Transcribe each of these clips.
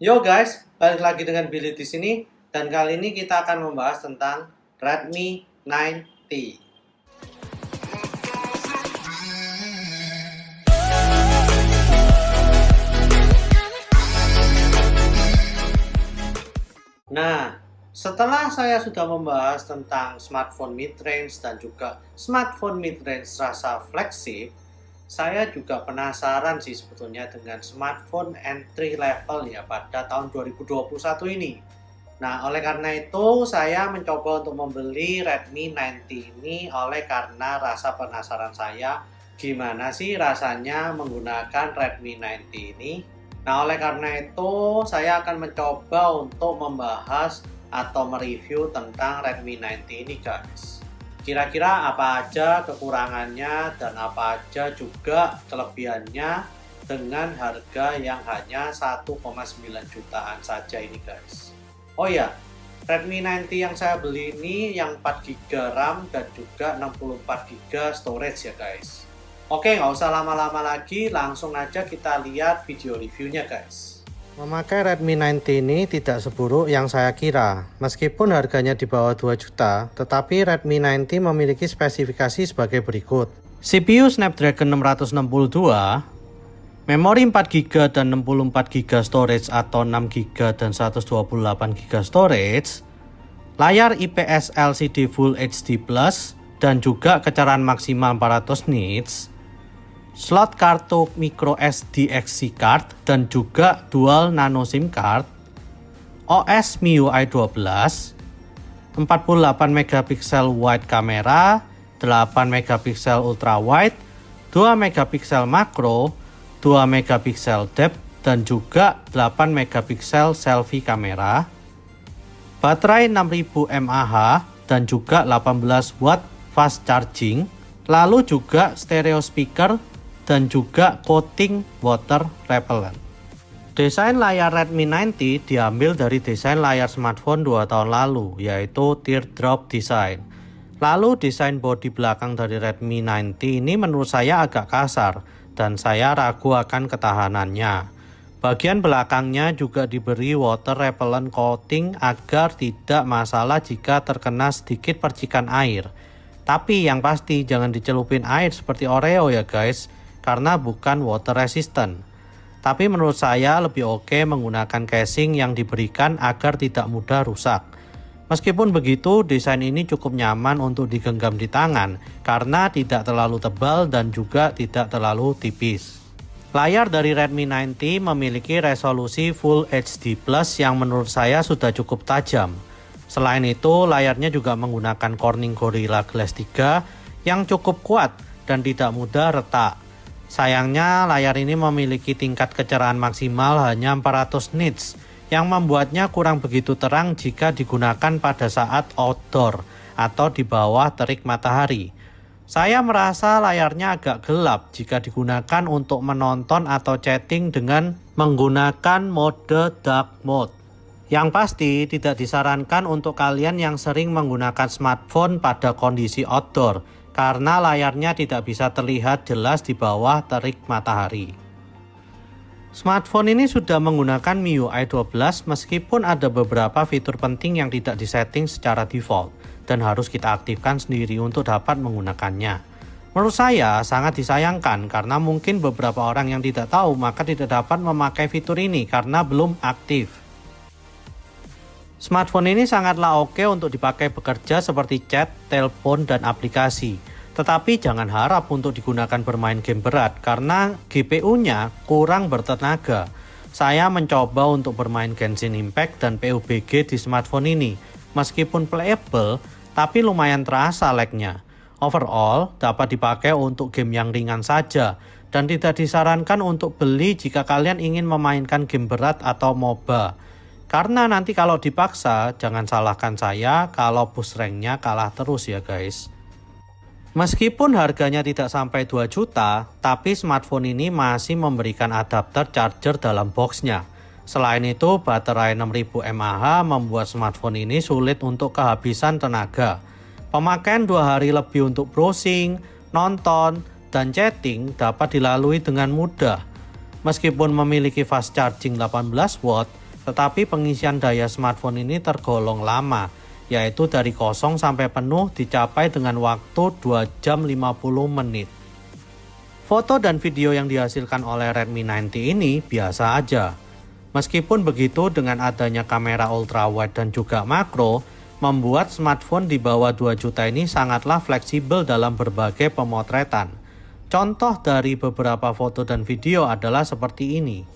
Yo guys, balik lagi dengan Billy di sini dan kali ini kita akan membahas tentang Redmi 9T. Nah, setelah saya sudah membahas tentang smartphone mid-range dan juga smartphone mid-range rasa flagship, saya juga penasaran sih sebetulnya dengan smartphone entry level ya pada tahun 2021 ini. Nah, oleh karena itu saya mencoba untuk membeli Redmi 9T ini oleh karena rasa penasaran saya gimana sih rasanya menggunakan Redmi 9T ini. Nah, oleh karena itu saya akan mencoba untuk membahas atau mereview tentang Redmi 9T ini guys. Kira-kira apa aja kekurangannya dan apa aja juga kelebihannya dengan harga yang hanya 1,9 jutaan saja ini guys. Oh ya, Redmi 9T yang saya beli ini yang 4GB RAM dan juga 64GB storage ya guys. Oke, nggak usah lama-lama lagi, langsung aja kita lihat video reviewnya guys. Memakai Redmi 9T ini tidak seburuk yang saya kira. Meskipun harganya di bawah 2 juta, tetapi Redmi 9T memiliki spesifikasi sebagai berikut. CPU Snapdragon 662, memori 4GB dan 64GB storage atau 6GB dan 128GB storage, layar IPS LCD Full HD+, dan juga kecerahan maksimal 400 nits, slot kartu micro SD XC card dan juga dual nano SIM card, OS MIUI 12, 48 megapiksel wide kamera, 8 megapiksel ultra wide, 2 megapiksel makro, 2 megapiksel depth dan juga 8 megapiksel selfie kamera, baterai 6000 mAh dan juga 18 watt fast charging, lalu juga stereo speaker dan juga coating water repellent. Desain layar Redmi 9T diambil dari desain layar smartphone 2 tahun lalu, yaitu teardrop design. Lalu desain bodi belakang dari Redmi 9T ini menurut saya agak kasar dan saya ragu akan ketahanannya. Bagian belakangnya juga diberi water repellent coating agar tidak masalah jika terkena sedikit percikan air. Tapi yang pasti jangan dicelupin air seperti Oreo ya guys, karena bukan water resistant. Tapi menurut saya lebih oke menggunakan casing yang diberikan agar tidak mudah rusak. Meskipun begitu, desain ini cukup nyaman untuk digenggam di tangan karena tidak terlalu tebal dan juga tidak terlalu tipis. Layar dari Redmi 9T memiliki resolusi Full HD Plus yang menurut saya sudah cukup tajam. Selain itu, layarnya juga menggunakan Corning Gorilla Glass 3 yang cukup kuat dan tidak mudah retak. Sayangnya layar ini memiliki tingkat kecerahan maksimal hanya 400 nits yang membuatnya kurang begitu terang jika digunakan pada saat outdoor atau di bawah terik matahari. Saya merasa layarnya agak gelap jika digunakan untuk menonton atau chatting dengan menggunakan mode dark mode. Yang pasti tidak disarankan untuk kalian yang sering menggunakan smartphone pada kondisi outdoor karena layarnya tidak bisa terlihat jelas di bawah terik matahari. Smartphone ini sudah menggunakan MIUI 12 meskipun ada beberapa fitur penting yang tidak disetting secara default dan harus kita aktifkan sendiri untuk dapat menggunakannya. Menurut saya sangat disayangkan karena mungkin beberapa orang yang tidak tahu maka tidak dapat memakai fitur ini karena belum aktif. Smartphone ini sangatlah oke untuk dipakai bekerja seperti chat, telepon, dan aplikasi. Tetapi jangan harap untuk digunakan bermain game berat karena GPU-nya kurang bertenaga. Saya mencoba untuk bermain Genshin Impact dan PUBG di smartphone ini. Meskipun playable, tapi lumayan terasa lag-nya. Overall, dapat dipakai untuk game yang ringan saja dan tidak disarankan untuk beli jika kalian ingin memainkan game berat atau MOBA. Karena nanti kalau dipaksa, jangan salahkan saya kalau push rank-nya kalah terus ya guys. Meskipun harganya tidak sampai 2 juta, tapi smartphone ini masih memberikan adapter charger dalam boxnya. Selain itu, baterai 6000 mAh membuat smartphone ini sulit untuk kehabisan tenaga. Pemakaian 2 hari lebih untuk browsing, nonton, dan chatting dapat dilalui dengan mudah. Meskipun memiliki fast charging 18 watt, Tetapi pengisian daya smartphone ini tergolong lama, yaitu dari kosong sampai penuh dicapai dengan waktu 2 jam 50 menit. Foto dan video yang dihasilkan oleh Redmi 9T ini biasa aja. Meskipun begitu, dengan adanya kamera ultrawide dan juga makro, membuat smartphone di bawah 2 juta ini sangatlah fleksibel dalam berbagai pemotretan. Contoh dari beberapa foto dan video adalah seperti ini.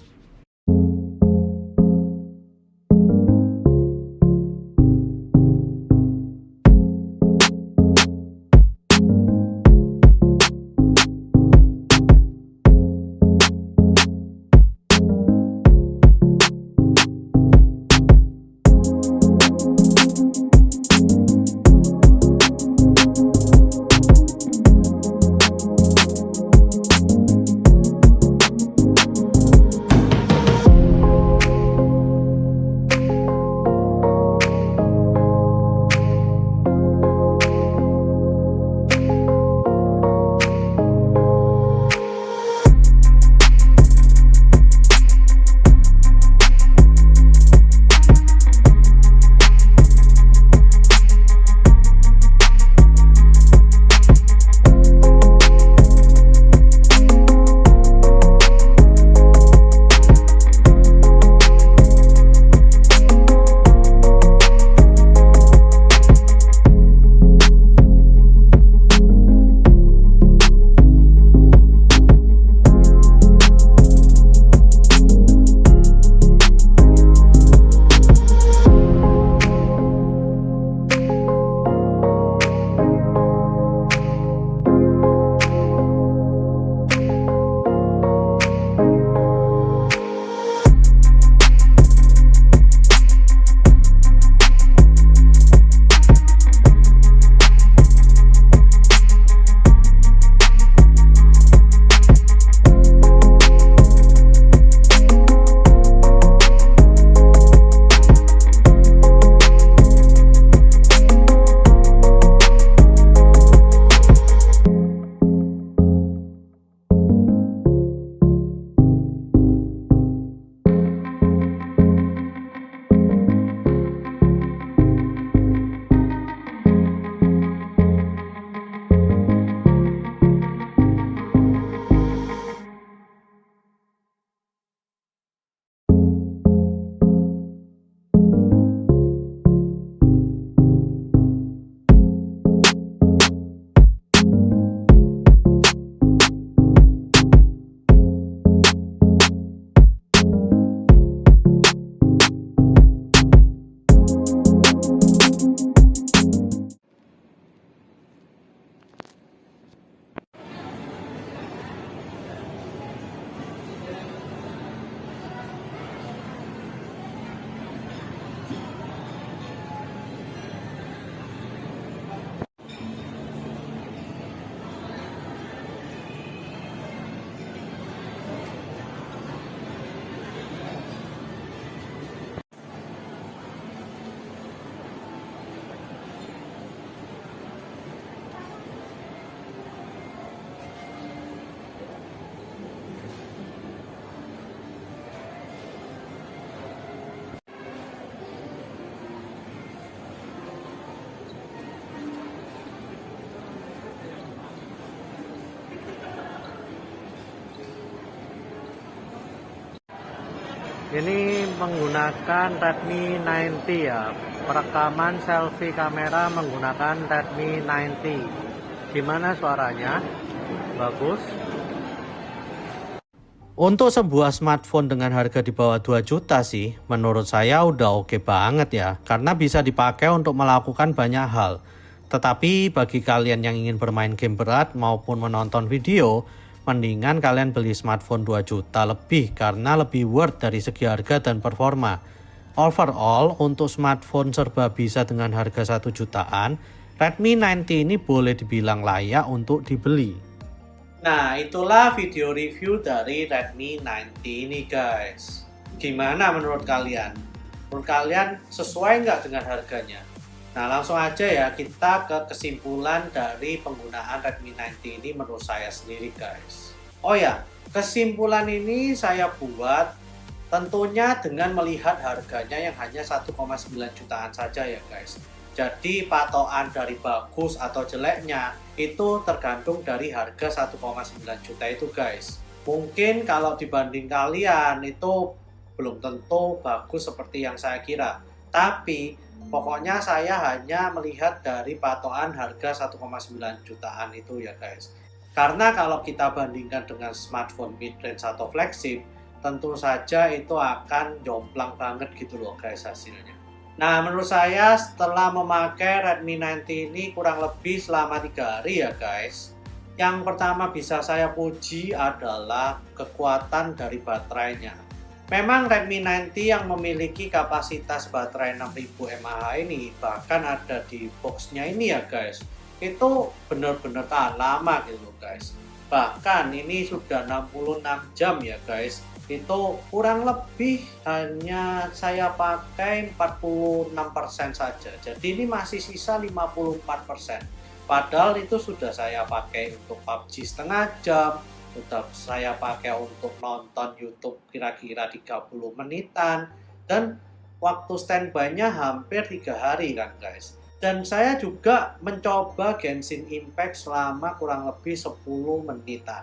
Ini menggunakan Redmi 9T ya, perekaman selfie kamera menggunakan Redmi 9T. Gimana suaranya? Bagus. Untuk sebuah smartphone dengan harga di bawah 2 juta sih, menurut saya udah oke banget ya, karena bisa dipakai untuk melakukan banyak hal. Tetapi bagi kalian yang ingin bermain game berat maupun menonton video, mendingan kalian beli smartphone 2 juta lebih karena lebih worth dari segi harga dan performa. Overall, untuk smartphone serba bisa dengan harga 1 jutaan, Redmi 9T ini boleh dibilang layak untuk dibeli. Nah, itulah video review dari Redmi 9T ini guys. Gimana menurut kalian? Menurut kalian sesuai nggak dengan harganya? Nah, langsung aja ya kita ke kesimpulan dari penggunaan Redmi 9T ini menurut saya sendiri guys. Oh ya, kesimpulan ini saya buat Tentunya dengan melihat harganya yang hanya 1,9 jutaan saja ya guys. Jadi patokan dari bagus atau jeleknya itu tergantung dari harga 1,9 juta itu guys. Mungkin kalau dibanding kalian itu belum tentu bagus seperti yang saya kira. Tapi pokoknya saya hanya melihat dari patokan harga 1,9 jutaan itu ya guys. Karena kalau kita bandingkan dengan smartphone mid-range atau flagship, tentu saja itu akan jomplang banget gitu loh guys hasilnya. Nah, menurut saya setelah memakai Redmi 90 ini kurang lebih selama 3 hari ya guys. Yang pertama bisa saya puji adalah kekuatan dari baterainya. Memang Redmi 90 yang memiliki kapasitas baterai 6000 mAh ini bahkan ada di boxnya ini ya guys. Itu benar-benar tahan lama gitu loh guys. Bahkan ini sudah 66 jam ya guys. Itu kurang lebih hanya saya pakai 46% saja. Jadi ini masih sisa 54%. Padahal itu sudah saya pakai untuk PUBG setengah jam, sudah saya pakai untuk nonton YouTube kira-kira 30 menitan, dan waktu standby-nya hampir 3 hari kan guys. Dan saya juga mencoba Genshin Impact selama kurang lebih 10 menitan.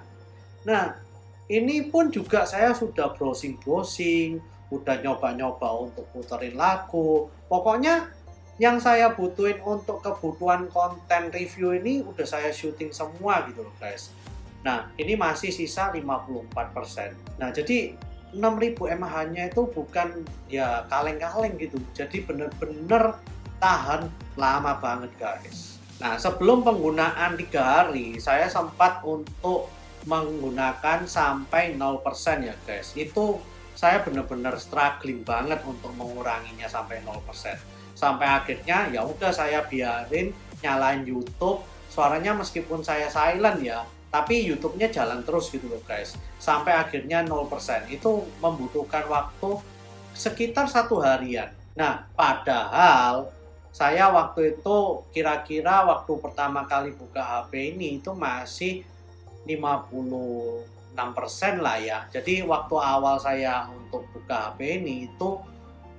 Nah, ini pun juga saya sudah browsing-browsing, udah nyoba-nyoba untuk puterin lagu. Pokoknya yang saya butuhin untuk kebutuhan konten review ini udah saya syuting semua gitu loh guys. Nah, ini masih sisa 54%. Nah, jadi 6000 mAh-nya itu bukan ya kaleng-kaleng gitu. Jadi bener-bener tahan lama banget guys. Nah, sebelum penggunaan 3 hari, saya sempat untuk menggunakan sampai 0% ya guys. Itu saya bener-bener struggling banget untuk menguranginya sampai 0%. Sampai akhirnya ya udah saya biarin nyalain YouTube, suaranya meskipun saya silent ya, tapi YouTube-nya jalan terus gitu loh guys. Sampai akhirnya 0%. Itu membutuhkan waktu sekitar 1 harian. Nah, padahal saya waktu itu kira-kira waktu pertama kali buka HP ini itu masih 56% lah ya. Jadi waktu awal saya untuk buka HP ini itu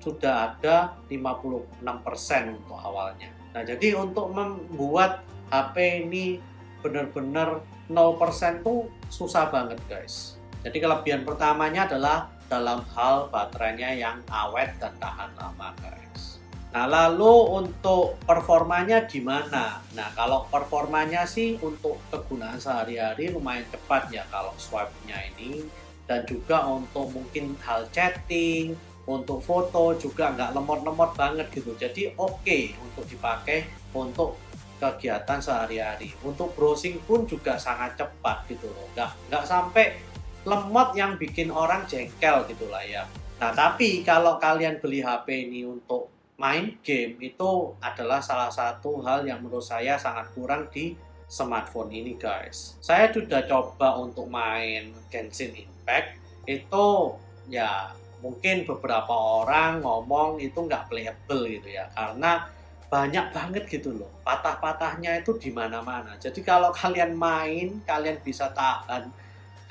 sudah ada 56% untuk awalnya. Nah, jadi untuk membuat HP ini benar-benar 0% tuh susah banget guys. Jadi kelebihan pertamanya adalah dalam hal baterainya yang awet dan tahan lama guys. Nah, lalu untuk performanya gimana? Nah, kalau performanya sih untuk kegunaan sehari-hari lumayan cepat ya kalau swipe-nya ini. Dan juga untuk mungkin hal chatting, untuk foto juga nggak lemot-lemot banget gitu. Jadi oke untuk dipakai untuk kegiatan sehari-hari. Untuk browsing pun juga sangat cepat gitu loh. Nggak sampai lemot yang bikin orang jengkel gitu lah ya. Nah, tapi kalau kalian beli HP ini untuk main game itu adalah salah satu hal yang menurut saya sangat kurang di smartphone ini guys. Saya sudah coba untuk main Genshin Impact, itu ya mungkin beberapa orang ngomong itu nggak playable gitu ya, karena banyak banget gitu loh, patah-patahnya itu di mana-mana. Jadi kalau kalian main, kalian bisa tahan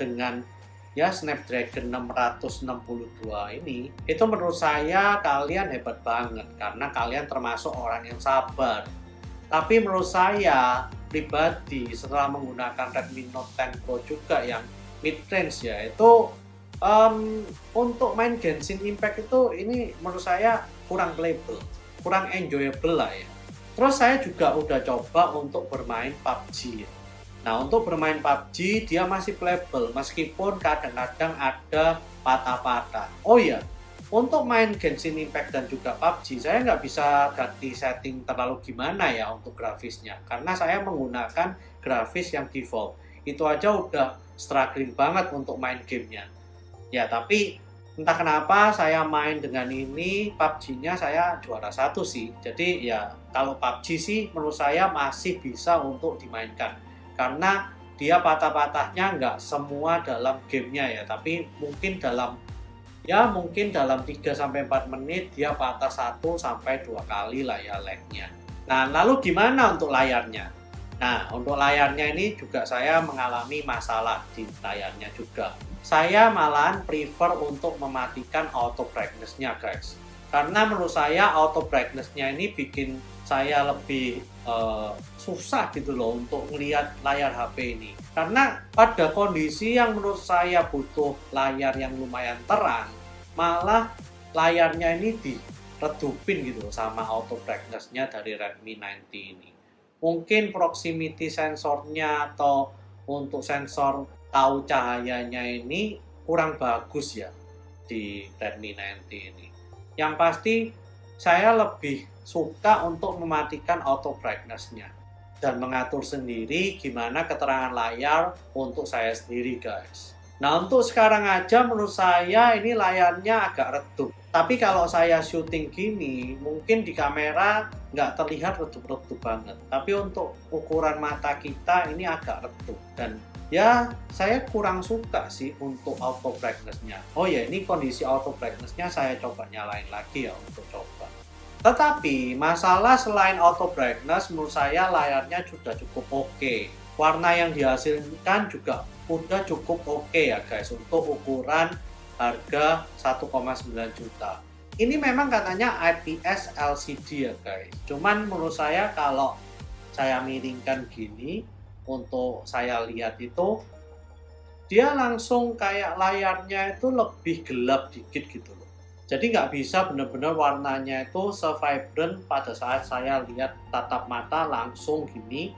dengan ya Snapdragon 662 ini, itu menurut saya kalian hebat banget karena kalian termasuk orang yang sabar. Tapi menurut saya pribadi setelah menggunakan Redmi Note 10 Pro juga yang mid range ya, itu untuk main Genshin Impact itu ini menurut saya kurang playable, kurang enjoyable lah ya. Terus saya juga udah coba untuk bermain PUBG. Nah, untuk bermain PUBG dia masih playable meskipun kadang-kadang ada patah-patah. Oh iya, untuk main Genshin Impact dan juga PUBG saya nggak bisa ganti setting terlalu gimana ya untuk grafisnya, karena saya menggunakan grafis yang default. Itu aja udah struggling banget untuk main gamenya. Ya, tapi entah kenapa saya main dengan ini, PUBG-nya saya juara 1 sih. Jadi ya kalau PUBG sih menurut saya masih bisa untuk dimainkan. Karena dia patah-patahnya nggak semua dalam gamenya ya, tapi mungkin dalam 3-4 menit dia patah 1-2 kali lah ya lag-nya. Nah, lalu gimana untuk layarnya? Nah, untuk layarnya ini juga saya mengalami masalah di layarnya juga. saya malahan prefer untuk mematikan auto brightness-nya guys. Karena menurut saya auto brightness-nya ini bikin saya lebih susah gitu loh untuk melihat layar HP ini. Karena pada kondisi yang menurut saya butuh layar yang lumayan terang, malah layarnya ini diredupin gitu sama auto brightness-nya dari Redmi 9T ini. Mungkin proximity sensornya atau untuk sensor tahu cahayanya ini kurang bagus ya di Redmi 9T ini. Yang pasti saya lebih suka untuk mematikan auto brightness-nya dan mengatur sendiri gimana keterangan layar untuk saya sendiri guys. Nah untuk sekarang aja menurut saya ini layarnya agak redup. Tapi kalau saya syuting gini mungkin di kamera nggak terlihat redup-redup banget. Tapi untuk ukuran mata kita ini agak redup dan ya saya kurang suka sih untuk auto brightness-nya. Oh ya ini kondisi auto brightness-nya saya coba nyalain lagi ya untuk coba. Tetapi masalah selain auto brightness menurut saya layarnya sudah cukup oke. Warna yang dihasilkan juga udah cukup oke ya guys untuk ukuran harga 1,9 juta. Ini memang katanya IPS LCD ya guys. Cuman menurut saya kalau saya miringkan gini untuk saya lihat itu dia langsung kayak layarnya itu lebih gelap dikit gitu loh. Jadi nggak bisa benar-benar warnanya itu se-vibrant pada saat saya lihat tatap mata langsung gini.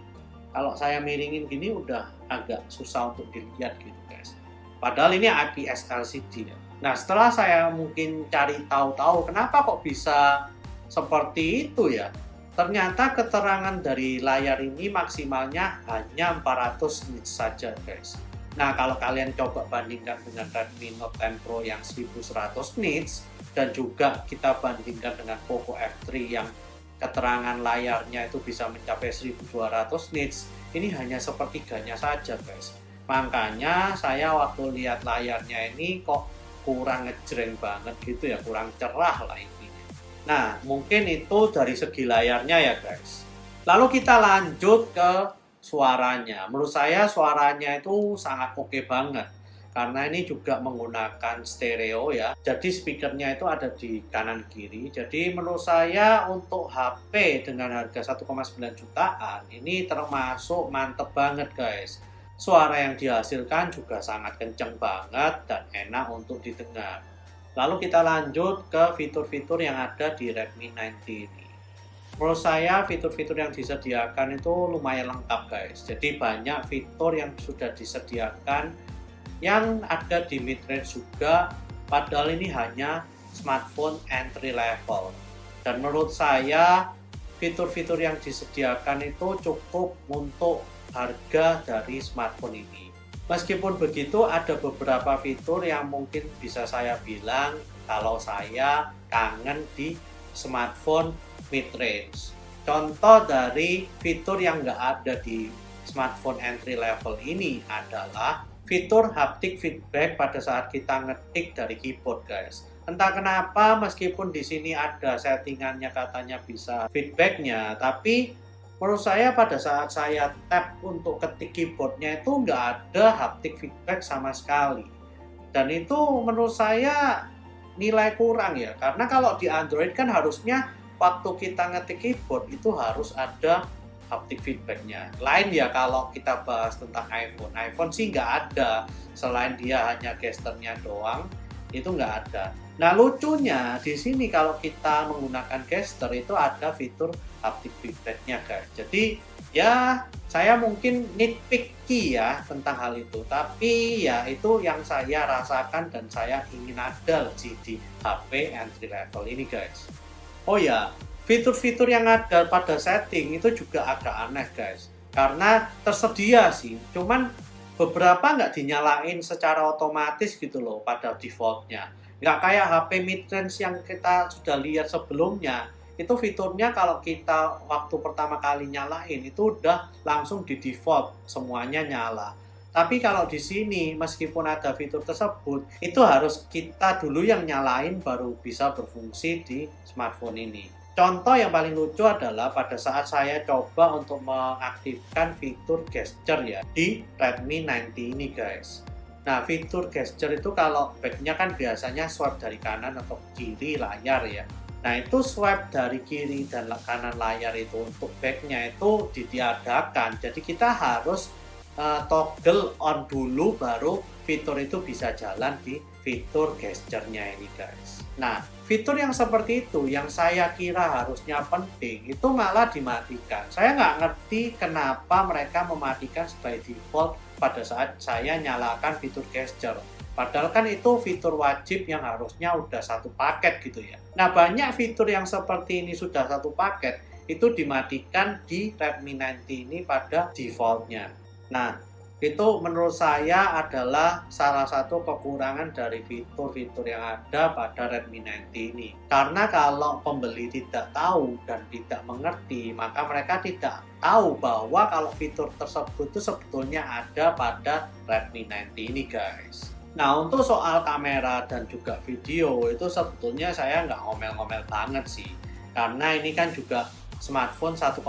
Kalau saya miringin gini udah agak susah untuk dilihat gitu guys. Padahal ini IPS LCD ya. Nah setelah saya mungkin cari tahu-tahu kenapa kok bisa seperti itu ya. Ternyata keterangan dari layar ini maksimalnya hanya 400 nits saja guys. Nah kalau kalian coba bandingkan dengan Redmi Note 10 Pro yang 1100 nits dan juga kita bandingkan dengan Poco F3 yang keterangan layarnya itu bisa mencapai 1200 nits, ini hanya sepertiganya saja guys. Makanya saya waktu lihat layarnya ini kok kurang ngejreng banget gitu ya, kurang cerah lah intinya. Nah mungkin itu dari segi layarnya ya guys. Lalu kita lanjut ke suaranya. Menurut saya suaranya itu sangat oke banget karena ini juga menggunakan stereo ya. Jadi speakernya itu ada di kanan kiri. Jadi menurut saya untuk HP dengan harga 1,9 jutaan ini termasuk mantep banget guys. Suara yang dihasilkan juga sangat kenceng banget dan enak untuk didengar. Lalu kita lanjut ke fitur-fitur yang ada di Redmi 9T ini. Menurut saya fitur-fitur yang disediakan itu lumayan lengkap guys. Jadi banyak fitur yang sudah disediakan yang ada di mid-range juga, padahal ini hanya smartphone entry level. Dan menurut saya fitur-fitur yang disediakan itu cukup untuk harga dari smartphone ini. Meskipun begitu ada beberapa fitur yang mungkin bisa saya bilang kalau saya kangen di smartphone mid-range. Contoh dari fitur yang nggak ada di smartphone entry level ini adalah fitur haptic feedback pada saat kita ngetik dari keyboard guys. Entah kenapa meskipun di sini ada settingannya katanya bisa feedbacknya, tapi menurut saya pada saat saya tap untuk ketik keyboardnya itu nggak ada haptic feedback sama sekali. Dan itu menurut saya nilai kurang ya, karena kalau di Android kan harusnya waktu kita ngetik keyboard itu harus ada haptic feedbacknya. Lain ya kalau kita bahas tentang iPhone. iPhone sih nggak ada, selain dia hanya gesturnya doang, itu nggak ada. Nah lucunya di sini kalau kita menggunakan gesture itu ada fitur haptic feedbacknya guys. Jadi ya saya mungkin nitpicky ya tentang hal itu, tapi ya itu yang saya rasakan dan saya ingin ada sih di HP entry level ini guys. Oh ya, fitur-fitur yang ada pada setting itu juga agak aneh guys, karena tersedia sih, cuman beberapa nggak dinyalain secara otomatis gitu loh pada defaultnya. Nggak kayak HP mid-range yang kita sudah lihat sebelumnya, itu fiturnya kalau kita waktu pertama kali nyalain itu udah langsung di default semuanya nyala. Tapi kalau di sini meskipun ada fitur tersebut, itu harus kita dulu yang nyalain baru bisa berfungsi di smartphone ini. Contoh yang paling lucu adalah pada saat saya coba untuk mengaktifkan fitur gesture ya di Redmi 9T ini guys. Nah, fitur gesture itu kalau back-nya kan biasanya swipe dari kanan atau kiri layar ya. Nah, itu swipe dari kiri dan kanan layar itu untuk back-nya itu ditiadakan. Jadi kita harus toggle on dulu baru fitur itu bisa jalan di fitur gesture-nya ini guys. Nah, fitur yang seperti itu yang saya kira harusnya penting itu malah dimatikan. Saya nggak ngerti kenapa mereka mematikan by default pada saat saya nyalakan fitur gesture. Padahal kan itu fitur wajib yang harusnya udah satu paket gitu ya. Nah, banyak fitur yang seperti ini sudah satu paket, itu dimatikan di Redmi 90 ini pada defaultnya. Nah, itu menurut saya adalah salah satu kekurangan dari fitur-fitur yang ada pada Redmi 90 ini. Karena kalau pembeli tidak tahu dan tidak mengerti, maka mereka tidak tahu bahwa kalau fitur tersebut itu sebetulnya ada pada Redmi 90 ini guys. Nah, untuk soal kamera dan juga video itu sebetulnya saya nggak ngomel-ngomel banget sih. Karena ini kan juga smartphone 1,9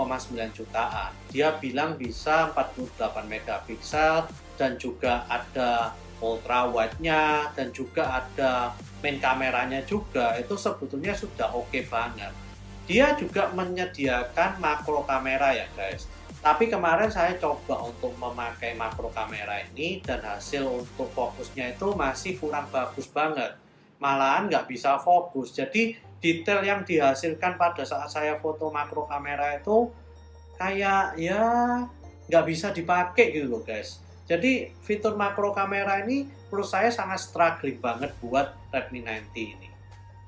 jutaan. Dia bilang bisa 48 megapiksel dan juga ada ultra wide-nya dan juga ada main kameranya juga. Itu sebetulnya sudah oke banget. Dia juga menyediakan makro kamera ya guys. Tapi kemarin saya coba untuk memakai makro kamera ini dan hasil untuk fokusnya itu masih kurang bagus banget. Malahan nggak bisa fokus. Jadi detail yang dihasilkan pada saat saya foto makro kamera itu kayak ya nggak bisa dipakai gitu loh guys. Jadi fitur makro kamera ini menurut saya sangat struggling banget buat Redmi 90 ini.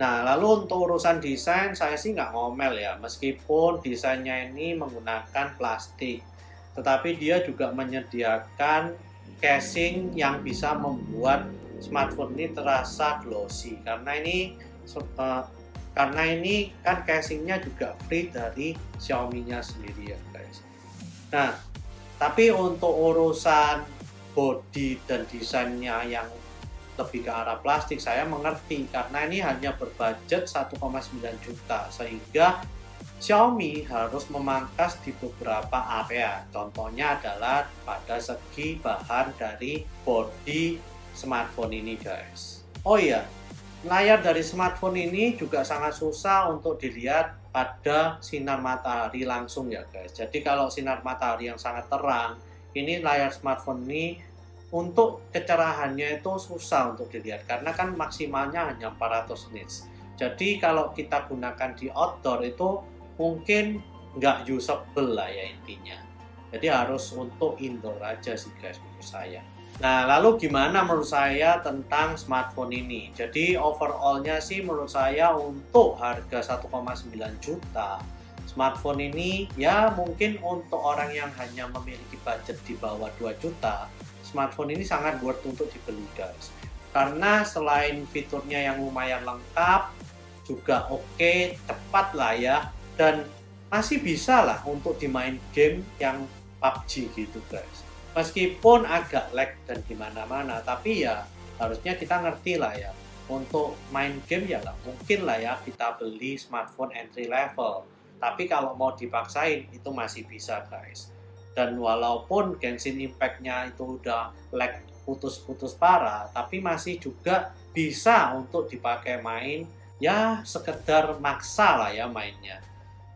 Nah, lalu untuk urusan desain, saya sih nggak ngomel ya, meskipun desainnya ini menggunakan plastik. Tetapi dia juga menyediakan casing yang bisa membuat smartphone ini terasa glossy. Karena ini kan casingnya juga free dari Xiaomi-nya sendiri ya guys. Nah, tapi untuk urusan body dan desainnya yang lebih ke arah plastik saya mengerti karena ini hanya berbudget 1,9 juta sehingga Xiaomi harus memangkas di beberapa area. Contohnya adalah pada segi bahan dari body smartphone ini guys. Oh iya, layar dari smartphone ini juga sangat susah untuk dilihat pada sinar matahari langsung ya guys. Jadi kalau sinar matahari yang sangat terang, ini layar smartphone ini untuk kecerahannya itu susah untuk dilihat karena kan maksimalnya hanya 400 nits. Jadi kalau kita gunakan di outdoor itu mungkin nggak usable lah ya intinya. Jadi harus untuk indoor aja sih guys menurut saya. Nah, lalu gimana menurut saya tentang smartphone ini? Jadi overallnya sih menurut saya untuk harga 1,9 juta smartphone ini ya mungkin untuk orang yang hanya memiliki budget di bawah 2 juta smartphone ini sangat worth untuk dibeli guys. Karena selain fiturnya yang lumayan lengkap, juga oke, cepat lah ya, dan masih bisa lah untuk dimain game yang PUBG gitu guys. Meskipun agak lag dan gimana-mana, tapi ya harusnya kita ngerti lah ya. Untuk main game ya lah, mungkin lah ya kita beli smartphone entry level. Tapi kalau mau dipaksain itu masih bisa guys. Dan walaupun Genshin Impact-nya itu udah lag putus-putus parah, tapi masih juga bisa untuk dipakai main, ya sekedar maksa lah ya mainnya.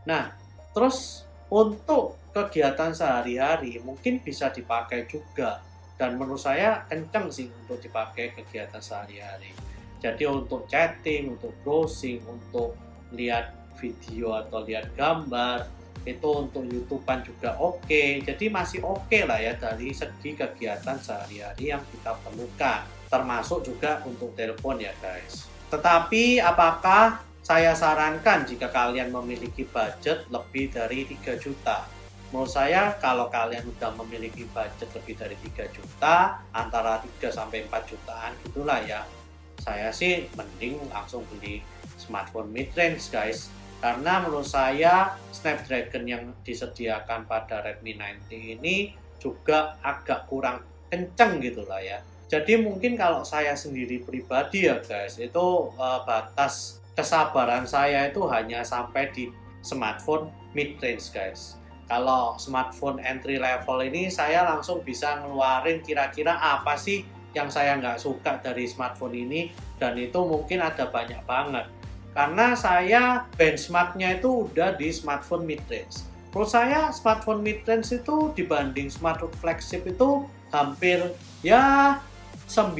Nah, terus untuk kegiatan sehari-hari mungkin bisa dipakai juga. Dan menurut saya kenceng sih untuk dipakai kegiatan sehari-hari. Jadi untuk chatting, untuk browsing, untuk lihat video atau lihat gambar, itu untuk YouTubean juga oke. Jadi masih oke lah ya dari segi kegiatan sehari-hari yang kita perlukan, termasuk juga untuk telepon ya guys. Tetapi apakah saya sarankan jika kalian memiliki budget lebih dari 3 juta? Menurut saya kalau kalian udah memiliki budget lebih dari 3 juta, antara 3 sampai 4 jutaan gitulah ya, saya sih mending langsung beli smartphone mid-range guys. Karena menurut saya Snapdragon yang disediakan pada Redmi 90 ini juga agak kurang kenceng gitu lah ya. Jadi mungkin kalau saya sendiri pribadi ya guys, itu batas kesabaran saya itu hanya sampai di smartphone mid-range guys. Kalau smartphone entry level ini saya langsung bisa ngeluarin kira-kira apa sih yang saya nggak suka dari smartphone ini, dan itu mungkin ada banyak banget. Karena saya benchmarknya itu udah di smartphone mid-range. Menurut saya smartphone mid-range itu dibanding smartphone flagship itu hampir ya 9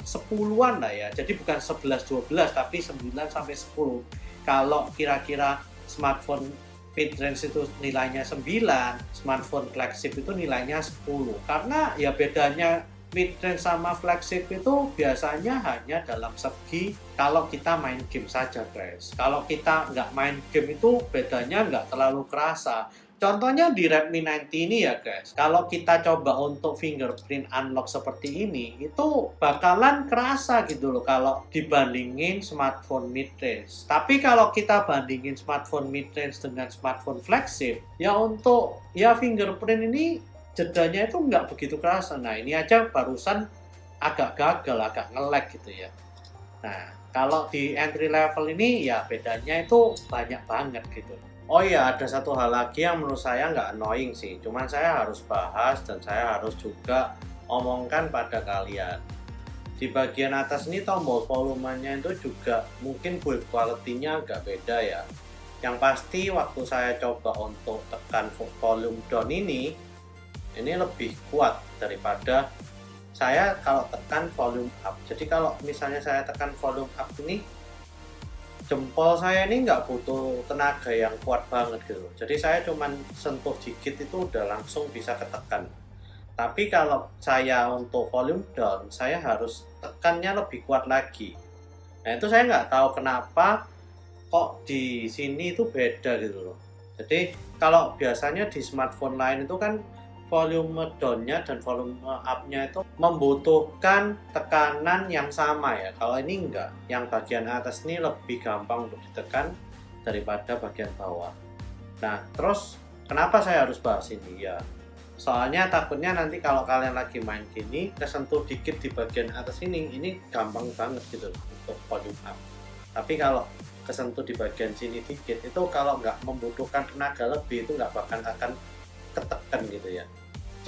10-an lah ya. Jadi bukan 11 12 tapi 9 sampai 10. Kalau kira-kira smartphone mid-range itu nilainya 9, smartphone flagship itu nilainya 10. Karena ya bedanya mid-range sama flagship itu biasanya hanya dalam segi kalau kita main game saja guys. Kalau kita nggak main game itu bedanya nggak terlalu kerasa. Contohnya di Redmi 90 ini ya guys, kalau kita coba untuk fingerprint unlock seperti ini, itu bakalan kerasa gitu loh kalau dibandingin smartphone mid-range. Tapi kalau kita bandingin smartphone mid-range dengan smartphone flagship, ya untuk ya fingerprint ini jedanya itu nggak begitu kerasa. Nah ini aja barusan agak gagal, agak nge-lag gitu ya. Nah kalau di entry level ini ya bedanya itu banyak banget gitu. Oh iya, ada satu hal lagi yang menurut saya nggak annoying sih. Cuman saya harus bahas dan saya harus juga omongkan pada kalian. Di bagian atas ini tombol volumenya itu juga mungkin build quality-nya agak beda ya. Yang pasti waktu saya coba untuk tekan volume down ini lebih kuat daripada saya kalau tekan volume up. Jadi kalau misalnya saya tekan volume up ini, jempol saya ini nggak butuh tenaga yang kuat banget gitu. Jadi saya cuman sentuh dikit itu udah langsung bisa ketekan. Tapi kalau saya untuk volume down, saya harus tekannya lebih kuat lagi. Nah itu saya nggak tahu kenapa kok di sini itu beda gitu loh. Jadi kalau biasanya di smartphone lain itu kan volume down-nya dan volume up-nya itu membutuhkan tekanan yang sama ya. Kalau ini enggak, yang bagian atas ini lebih gampang untuk ditekan daripada bagian bawah. Nah, terus kenapa saya harus bahas ini ya? Soalnya takutnya nanti kalau kalian lagi main gini, kesentuh dikit di bagian atas ini gampang banget gitu untuk volume up. Tapi kalau kesentuh di bagian sini dikit, itu kalau nggak membutuhkan tenaga lebih, itu nggak akan ketekan gitu ya.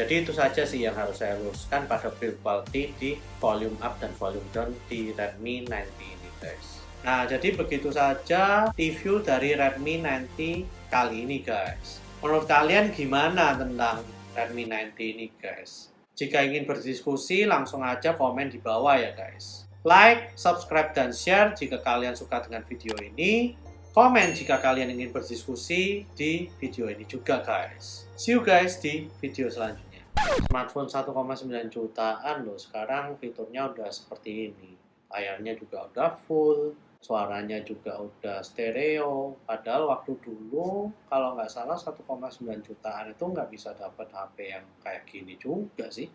Jadi itu saja sih yang harus saya luruskan pada build quality di volume up dan volume down di Redmi 90 ini guys. Nah jadi begitu saja review dari Redmi 90 kali ini guys. Menurut kalian gimana tentang Redmi 90 ini guys? Jika ingin berdiskusi langsung aja komen di bawah ya guys. Like, subscribe, dan share jika kalian suka dengan video ini. Komen jika kalian ingin berdiskusi di video ini juga guys. See you guys di video selanjutnya. Smartphone 1,9 jutaan loh, sekarang fiturnya udah seperti ini. Layarnya juga udah full, suaranya juga udah stereo. Padahal waktu dulu kalau nggak salah 1,9 jutaan itu nggak bisa dapat HP yang kayak gini juga sih.